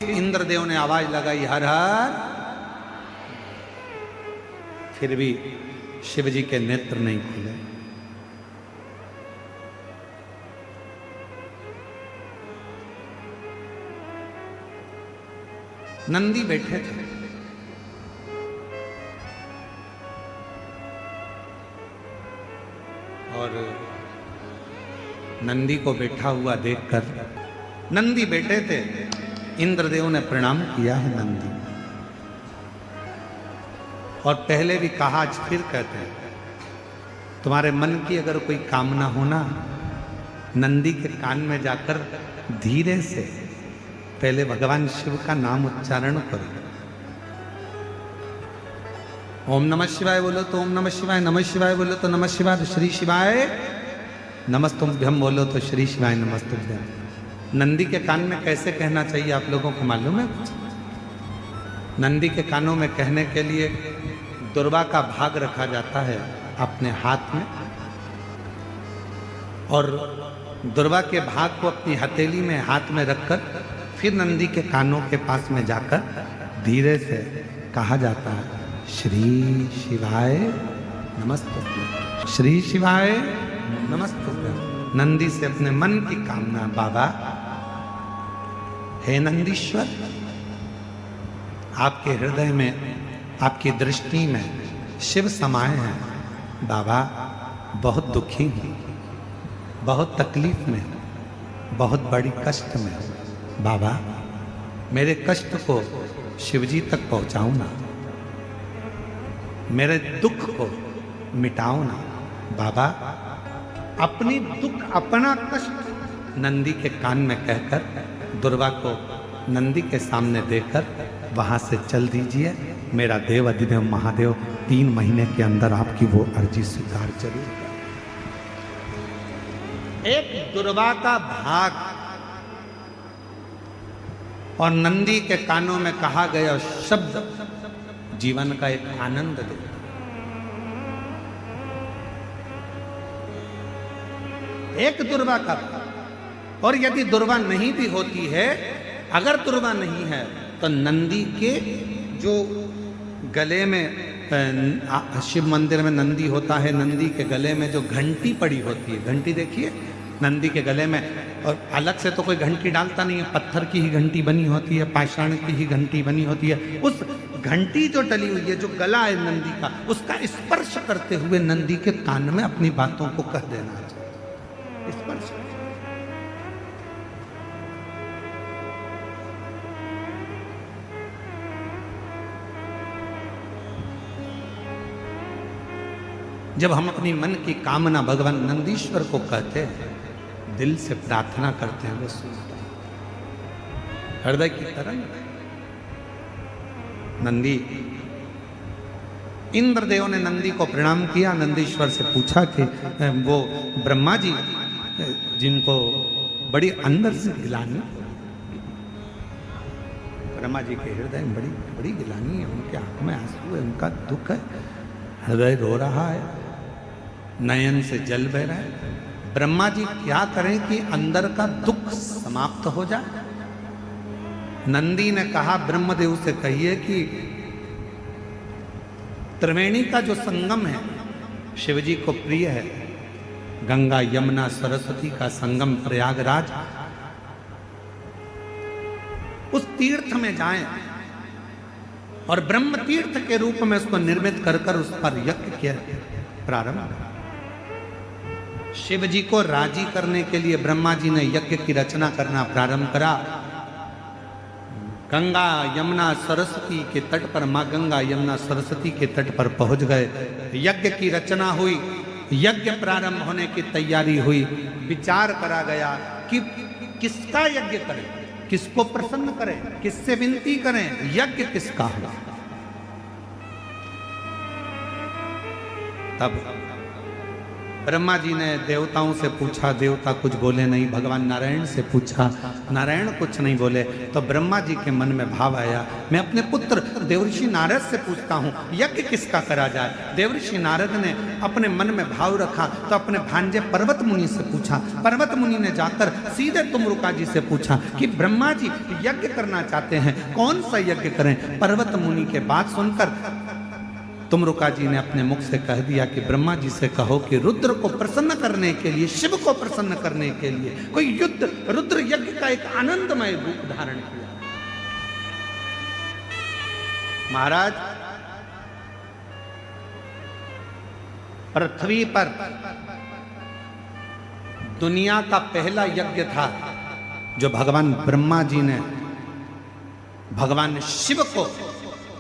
इंद्रदेव ने आवाज लगाई हर हर, फिर भी शिव जी के नेत्र नहीं खुले। नंदी बैठे थे और नंदी को बैठा हुआ देखकर नंदी बैठे थे। इंद्रदेव ने प्रणाम किया है नंदी, और पहले भी कहा, आज फिर कहते हैं, तुम्हारे मन की अगर कोई कामना हो ना, नंदी के कान में जाकर धीरे से पहले भगवान शिव का नाम उच्चारण करो। ओम नमः शिवाय बोलो तो ओम नमः शिवाय, नमः शिवाय बोलो तो नमः शिवाय, तो श्री शिवाय नमस्तुभ्यम बोलो तो श्री शिवाय नमस्तुभ्यम। नंदी के कान में कैसे कहना चाहिए आप लोगों को मालूम है कुछ? नंदी के कानों में कहने के लिए दुर्वा का भाग रखा जाता है अपने हाथ में, और दुर्वा के भाग को अपनी हथेली में हाथ में रखकर फिर नंदी के कानों के पास में जाकर धीरे से कहा जाता है, श्री शिवाय नमस्तुभ्यम, श्री शिवाय नमस्तुभ्यम। नंदी से अपने मन की कामना, बाबा हे नंदीश्वर, आपके हृदय में, आपकी दृष्टि में शिव समाये हैं। बाबा बहुत दुखी हूं, बहुत तकलीफ में, बहुत बड़ी कष्ट में। बाबा मेरे कष्ट को शिवजी तक पहुंचाओ ना, मेरे दुख को मिटाओ ना। बाबा अपनी दुख, अपना कष्ट नंदी के कान में कहकर दुर्वा को नंदी के सामने देकर वहां से चल दीजिए। मेरा देव अधिदेव महादेव 3 महीने के अंदर आपकी वो अर्जी स्वीकार जरूर कर। एक दुर्वा का भाग और नंदी के कानों में कहा गया शब्द जीवन का एक आनंद दे। एक दुर्वा का, और यदि दुर्वा नहीं भी होती है, अगर दुर्वा नहीं है तो नंदी के जो गले में, शिव मंदिर में नंदी होता है, नंदी के गले में जो घंटी पड़ी होती है, घंटी देखिए नंदी के गले में, और अलग से तो कोई घंटी डालता नहीं है, पत्थर की ही घंटी बनी होती है, पाषाण की ही घंटी बनी होती है। उस घंटी जो डली हुई है, जो गला है नंदी का, उसका स्पर्श करते हुए नंदी के कान में अपनी बातों को कह देना चाहिए। स्पर्श जब हम अपनी मन की कामना भगवान नंदीश्वर को कहते हैं, दिल से प्रार्थना करते हैं, वो सुनता है हृदय की तरंग। नंदी, इंद्रदेव ने नंदी को प्रणाम किया, नंदीश्वर से पूछा कि वो ब्रह्मा जी जिनको बड़ी अंदर से गिलानी, ब्रह्मा जी के हृदय में बड़ी बड़ी गिलानी है, उनके आंख में आंसू है, उनका दुख है, हृदय रो रहा है, नयन से जल बह रहा है। ब्रह्मा जी क्या करें कि अंदर का दुख समाप्त हो जाए? नंदी ने कहा, ब्रह्मदेव से कहिए कि त्रिवेणी का जो संगम है शिवजी को प्रिय है, गंगा यमुना सरस्वती का संगम प्रयागराज, उस तीर्थ में जाएं और ब्रह्म तीर्थ के रूप में उसको निर्मित कर कर उस पर यज्ञ किया प्रारंभ। शिव जी को राजी करने के लिए ब्रह्मा जी ने यज्ञ की रचना करना प्रारंभ करा। गंगा यमुना सरस्वती के तट पर, माँ गंगा यमुना सरस्वती के तट पर पहुंच गए, यज्ञ की रचना हुई, यज्ञ प्रारंभ होने की तैयारी हुई। विचार करा गया कि किसका यज्ञ करें, किसको प्रसन्न करें, किससे विनती करें, यज्ञ किसका हो। तब ब्रह्मा जी ने देवताओं से पूछा, देवता कुछ बोले नहीं। भगवान नारायण से पूछा, नारायण कुछ नहीं बोले। तो ब्रह्मा जी के मन में भाव आया, मैं अपने पुत्र देवर्षि नारद से पूछता हूँ यज्ञ किसका करा जाए। देवर्षि नारद ने अपने मन में भाव रखा तो अपने भांजे पर्वत मुनि से पूछा। पर्वत मुनि ने जाकर सीधे तुमरुका जी से पूछा कि ब्रह्मा जी यज्ञ करना चाहते हैं, कौन सा यज्ञ करें। पर्वत मुनि के बात सुनकर तुमरुका जी ने अपने मुख से कह दिया कि ब्रह्मा जी से कहो कि रुद्र को प्रसन्न करने के लिए, शिव को प्रसन्न करने के लिए कोई युद्ध, रुद्र यज्ञ का एक आनंदमय रूप धारण किया। महाराज, पृथ्वी पर दुनिया का पहला यज्ञ था जो भगवान ब्रह्मा जी ने भगवान शिव को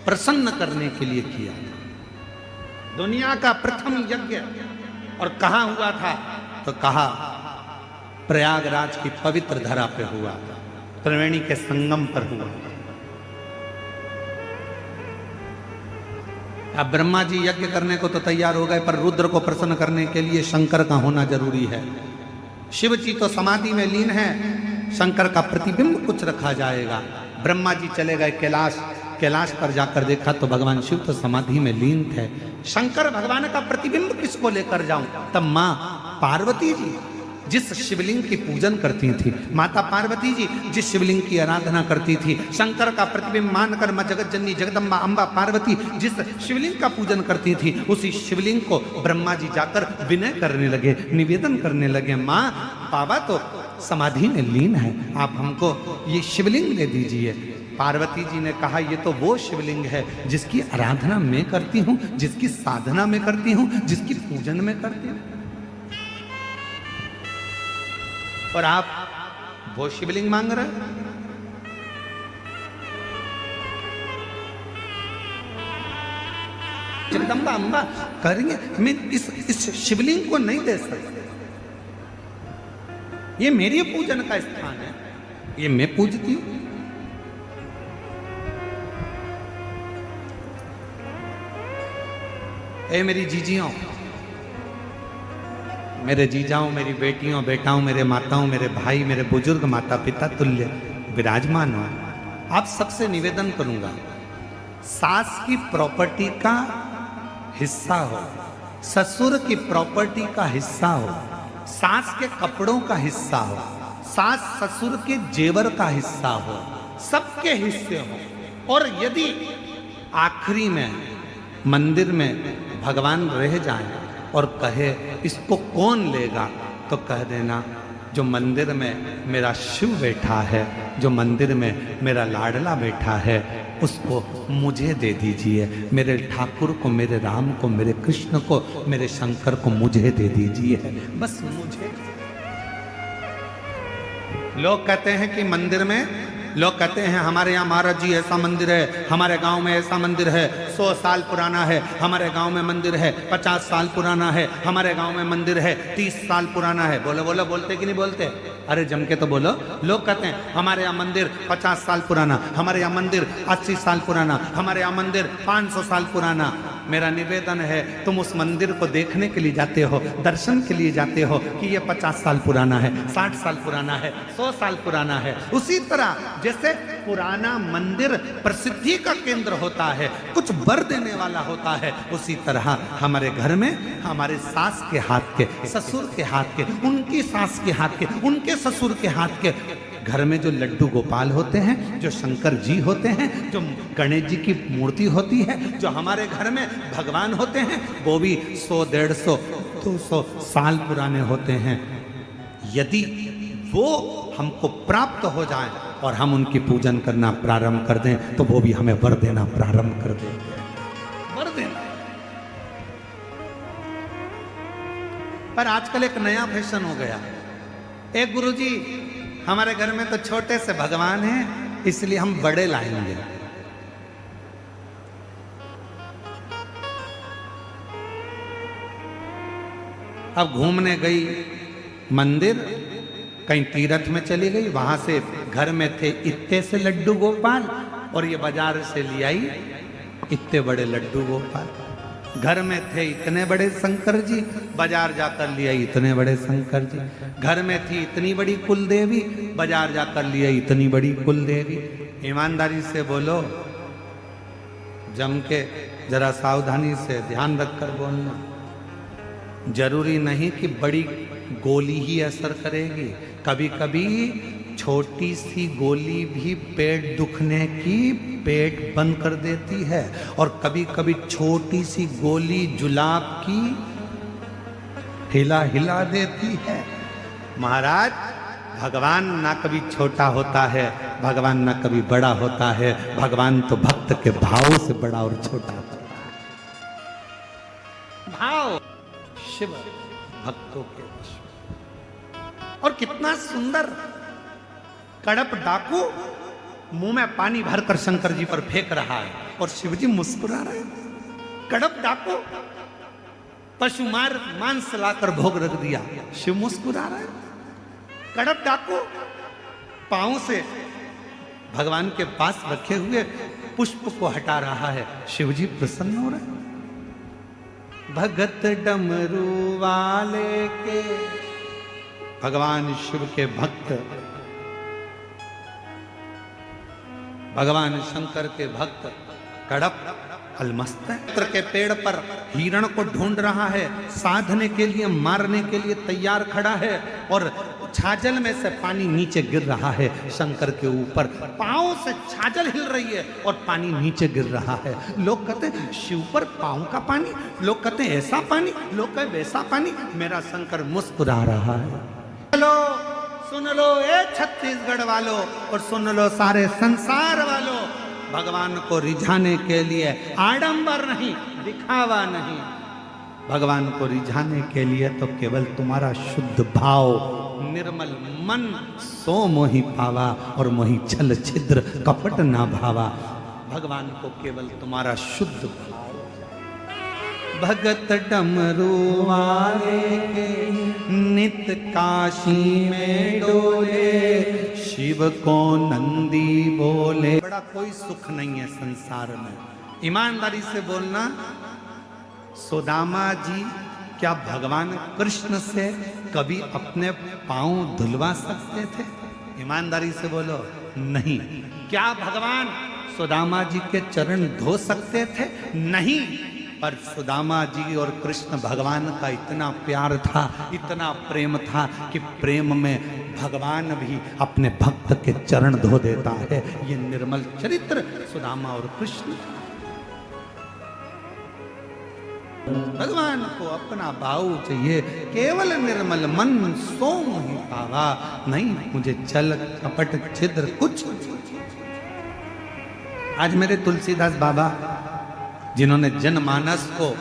प्रसन्न करने के लिए किया। दुनिया का प्रथम यज्ञ, और कहां हुआ था तो कहा प्रयागराज की पवित्र धरा पे हुआ, त्रिवेणी के संगम पर हुआ। अब ब्रह्मा जी यज्ञ करने को तो तैयार हो गए, पर रुद्र को प्रसन्न करने के लिए शंकर का होना जरूरी है। शिव जी तो समाधि में लीन है, शंकर का प्रतिबिंब कुछ रखा जाएगा। ब्रह्मा जी चले गए कैलाश, कैलाश पर जाकर देखा तो भगवान शिव तो समाधि में लीन थे। शंकर भगवान का प्रतिबिंब किसको लेकर जाऊं। तब मां पार्वती जी जिस शिवलिंग की पूजन करती थी, माता पार्वती जी जिस शिवलिंग की आराधना करती थी, शंकर का प्रतिबिंब मानकर मां जगत जननी जगदम्बा अम्बा पार्वती जिस शिवलिंग का पूजन करती थी, उसी शिवलिंग को ब्रह्मा जी जाकर विनय करने लगे, निवेदन करने लगे, मां बाबा तो समाधि में लीन है, आप हमको ये शिवलिंग दे दीजिए। पार्वती जी ने कहा ये तो वो शिवलिंग है जिसकी आराधना मैं करती हूं, जिसकी साधना मैं करती हूं, जिसकी पूजन मैं करती हूं, और आप वो शिवलिंग मांग रहे हैं। जगदम्बा अम्बा करेंगे, मैं इस शिवलिंग को नहीं दे सकता, ये मेरी पूजन का स्थान है, ये मैं पूजती हूं। ए मेरी जीजियों, मेरे जीजाओं, मेरी बेटियों बेटाओं, मेरे माताओं, मेरे भाई, मेरे बुजुर्ग माता पिता तुल्य विराजमान हो, आप सबसे निवेदन करूंगा, सास की प्रॉपर्टी का हिस्सा हो, ससुर की प्रॉपर्टी का हिस्सा हो, सास के कपड़ों का हिस्सा हो, सास ससुर के जेवर का हिस्सा हो, सबके हिस्से हो। और यदि आखिरी में मंदिर में भगवान रह जाएं और कहे इसको कौन लेगा, तो कह देना जो मंदिर में मेरा शिव बैठा है, जो मंदिर में मेरा लाडला बैठा है, उसको मुझे दे दीजिए, मेरे ठाकुर को, मेरे राम को, मेरे कृष्ण को, मेरे शंकर को मुझे दे दीजिए, बस मुझे। लोग कहते हैं कि मंदिर में, लोग कहते हैं हमारे यहाँ महाराज जी ऐसा मंदिर है, हमारे गांव में ऐसा मंदिर है, 100 साल पुराना है, हमारे गांव में मंदिर है 50 साल पुराना है, हमारे गांव में मंदिर है 30 साल पुराना है। बोलो बोलो, बोलते कि नहीं बोलते? अरे जम के तो बोलो। लोग कहते हैं हमारे यहाँ मंदिर 50 साल पुराना, हमारे यहाँ मंदिर 80 साल पुराना, हमारे यहाँ मंदिर 500 साल पुराना। मेरा निवेदन है, तुम उस मंदिर को देखने के लिए जाते हो, दर्शन के लिए जाते हो कि ये 50 साल पुराना है, 60 साल पुराना है, 100 साल पुराना है। उसी तरह जैसे पुराना मंदिर प्रसिद्धि का केंद्र होता है, कुछ वर देने वाला होता है, उसी तरह हमारे घर में हमारे सास के हाथ के, ससुर के हाथ के, उनकी सास के हाथ के, उनके ससुर के हाथ के, घर में जो लड्डू गोपाल होते हैं, जो शंकर जी होते हैं, जो गणेश जी की मूर्ति होती है, जो हमारे घर में भगवान होते हैं, वो भी 100, 150, 200 साल पुराने होते हैं। यदि वो हमको प्राप्त हो जाए और हम उनकी पूजन करना प्रारंभ कर दें, तो वो भी हमें वर देना प्रारंभ कर दें, वर देना। पर आजकल एक नया फैशन हो गया, एक गुरुजी हमारे घर में तो छोटे से भगवान हैं, इसलिए हम बड़े लाएंगे। अब घूमने गई मंदिर, कहीं तीर्थ में चली गई, वहां से घर में थे इतने से लड्डू गोपाल और ये बाजार से ले आई इतने बड़े लड्डू गोपाल। घर में थे इतने बड़े शंकर जी, बाजार जाकर लिए इतने बड़े शंकर जी। घर में थी इतनी बड़ी कुल देवी, बाजार जाकर लिए इतनी बड़ी कुल देवी। ईमानदारी से बोलो, जम के जरा सावधानी से ध्यान रखकर बोलना। जरूरी नहीं कि बड़ी गोली ही असर करेगी, कभी कभी छोटी सी गोली भी पेट दुखने की पेट बंद कर देती है, और कभी कभी छोटी सी गोली जुलाब की हिला हिला देती है। महाराज, भगवान ना कभी छोटा होता है, भगवान ना कभी बड़ा होता है, भगवान तो भक्त के भाव से बड़ा और छोटा होता है। भाव शिव भक्तों के वश। और कितना सुंदर कड़प डाकू मुंह में पानी भरकर शंकर जी पर फेंक रहा है और शिव जी मुस्कुरा रहे हैं। कड़प डाकू पशु मार मांस लाकर भोग रख दिया, शिव मुस्कुरा रहे हैं। कड़प डाकू पांव से भगवान के पास रखे हुए पुष्प को हटा रहा है, शिव जी प्रसन्न हो रहे हैं। भगत डमरू वाले के, भगवान शिव के भक्त, भगवान शंकर के भक्त कड़प अलमस्त है। पत्र के पेड़ पर हिरण को ढूंढ रहा है, साधने के लिए, मारने के लिए तैयार खड़ा है, और छाजल में से पानी नीचे गिर रहा है शंकर के ऊपर। पांव से छाजल हिल रही है और पानी नीचे गिर रहा है। लोग कहते हैं शिव पर पांव का पानी, लोग कहते हैं ऐसा पानी, लोग कहते वैसा पानी। मेरा शंकर मुस्कुरा रहा है। चलो सुन लो ए छत्तीसगढ़ वालों, और सुन लो सारे संसार वालों, भगवान को रिझाने के लिए आडंबर नहीं, दिखावा नहीं, भगवान को रिझाने के लिए तो केवल तुम्हारा शुद्ध भाव, निर्मल मन, सो मोहि पावा, और मोहि छल छिद्र कपट ना भावा। भगवान को केवल तुम्हारा शुद्ध भाव। भगत डमरू वाले के नित काशी में डोले, शिव को नंदी बोले। बड़ा कोई सुख नहीं है संसार में। ईमानदारी से बोलना, सुदामा जी क्या भगवान कृष्ण से कभी अपने पांव धुलवा सकते थे? ईमानदारी से बोलो, नहीं। क्या भगवान सुदामा जी के चरण धो सकते थे? नहीं। पर सुदामा जी और कृष्ण भगवान का इतना प्यार था, इतना प्रेम था कि प्रेम में भगवान भी अपने भक्त के चरण धो देता है। ये निर्मल चरित्र सुदामा और कृष्ण। भगवान को अपना भाव चाहिए, केवल निर्मल मन, सो मोहि पावा। नहीं मुझे छल कपट छिद्र कुछ। आज मेरे तुलसीदास बाबा, जिन्होंने जनमानस को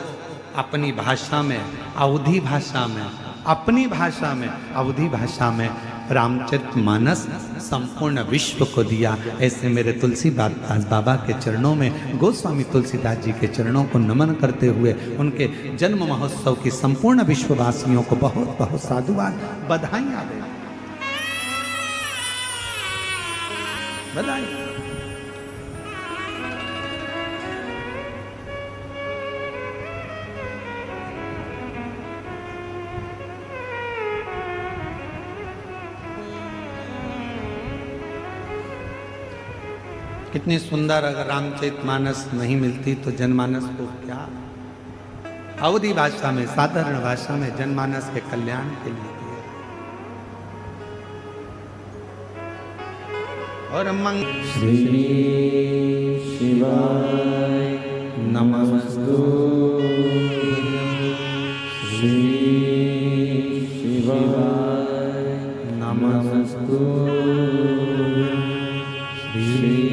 अपनी भाषा में, अवधी भाषा में, अपनी भाषा में, अवधी भाषा में रामचरितमानस संपूर्ण विश्व को दिया, ऐसे मेरे तुलसीदास बाबा के चरणों में, गोस्वामी तुलसीदास जी के चरणों को नमन करते हुए उनके जन्म महोत्सव की संपूर्ण विश्ववासियों को बहुत बहुत साधुवाद, बधाइयां दें। बधाई। कितनी सुंदर, अगर रामचरितमानस नहीं मिलती तो जनमानस को क्या, अवधी भाषा में, साधारण भाषा में जनमानस के कल्याण के लिए दिया। और श्री शिवाय नमस्तु, श्री शिवाय नमस्तु, श्री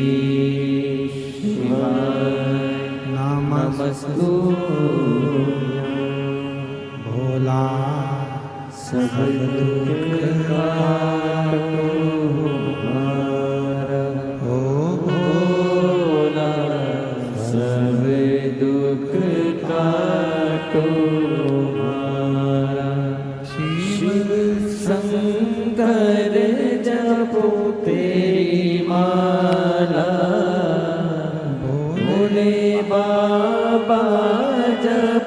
नमस्तु। भोला सब दुख काटो हमारा, ओ भोला सब दुख काटो हमारा। शिव शंकर जपो तेरी माला, भोले बाबा जप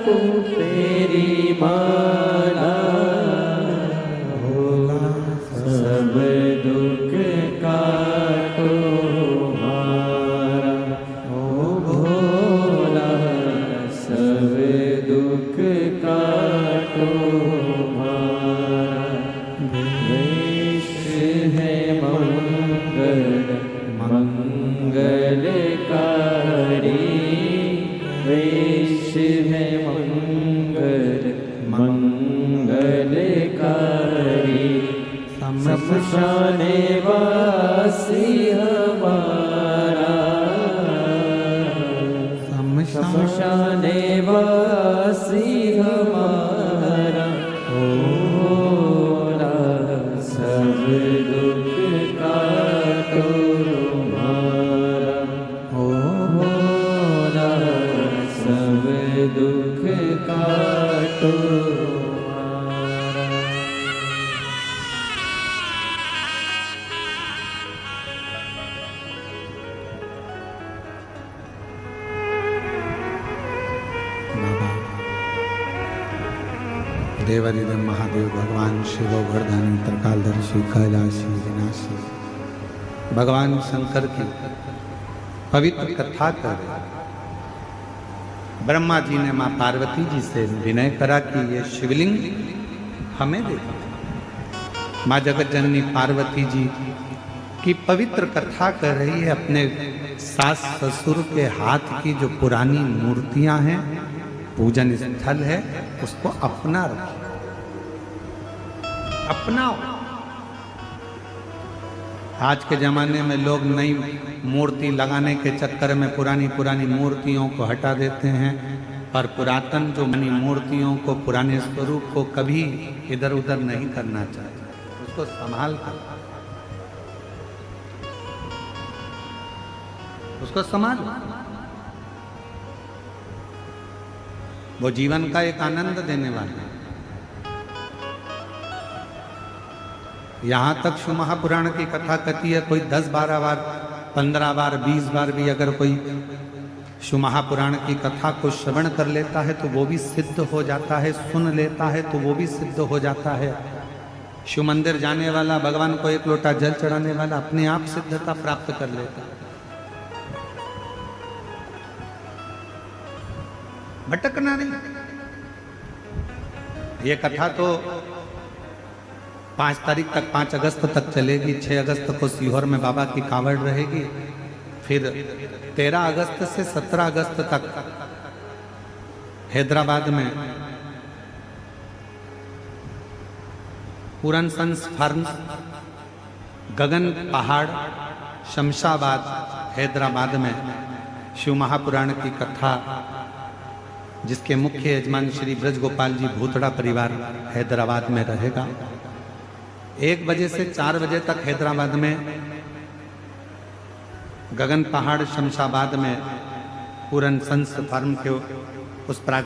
वेश है मंगलकारी, शमशाने वासी हमारा, शमशाने वासी हमारा, होला सब दुख काटो तुम्हारा, होला सब दुख काटो तुम्हारा। देवादिदेव महादेव भगवान शिव वर्धनी त्रिकालदर्शी कैलाशी विनाशी भगवान शंकर की पवित्र कथा कर ब्रह्मा जी ने मां पार्वती जी से विनय करा कि ये शिवलिंग हमें दे। मां जगत जननी पार्वती जी की पवित्र कथा कर रही है। अपने सास ससुर के हाथ की जो पुरानी मूर्तियां हैं, पूजन स्थल है, उसको अपना रखो, अपनाओ। आज के जमाने में लोग नई मूर्ति लगाने के चक्कर में पुरानी पुरानी मूर्तियों को हटा देते हैं, और पुरातन जो बनी मूर्तियों को, पुराने स्वरूप को कभी इधर उधर नहीं करना चाहिए, उसको संभाल कर, उसको संभालो। वो जीवन का एक आनंद देने वाला है। यहां तक शिव महापुराण की कथा कथी है, कोई 10-12 बार, 15 बार, 20 बार भी अगर कोई शिव महापुराण की कथा को श्रवण कर लेता है तो वो भी सिद्ध हो जाता है, सुन लेता है तो वो भी सिद्ध हो जाता है। शिव मंदिर जाने वाला, भगवान को एक लोटा जल चढ़ाने वाला अपने आप सिद्धता प्राप्त कर लेता है। भटकना नहीं। ये कथा तो 5 तारीख तक, 5 अगस्त तक चलेगी। 6 अगस्त को सीहोर में बाबा की कावड़ रहेगी। फिर 13 अगस्त से 17 अगस्त तक हैदराबाद में पूरन संस फार्म्स, गगन पहाड़, शमशाबाद, हैदराबाद में शिव महापुराण की कथा, जिसके मुख्य यजमान श्री ब्रज गोपाल जी भूतड़ा परिवार हैदराबाद में रहेगा। 1 बजे से 4 बजे तक हैदराबाद में गगन पहाड़ शमशाबाद में पूरन संस फार्म के उस प्रागट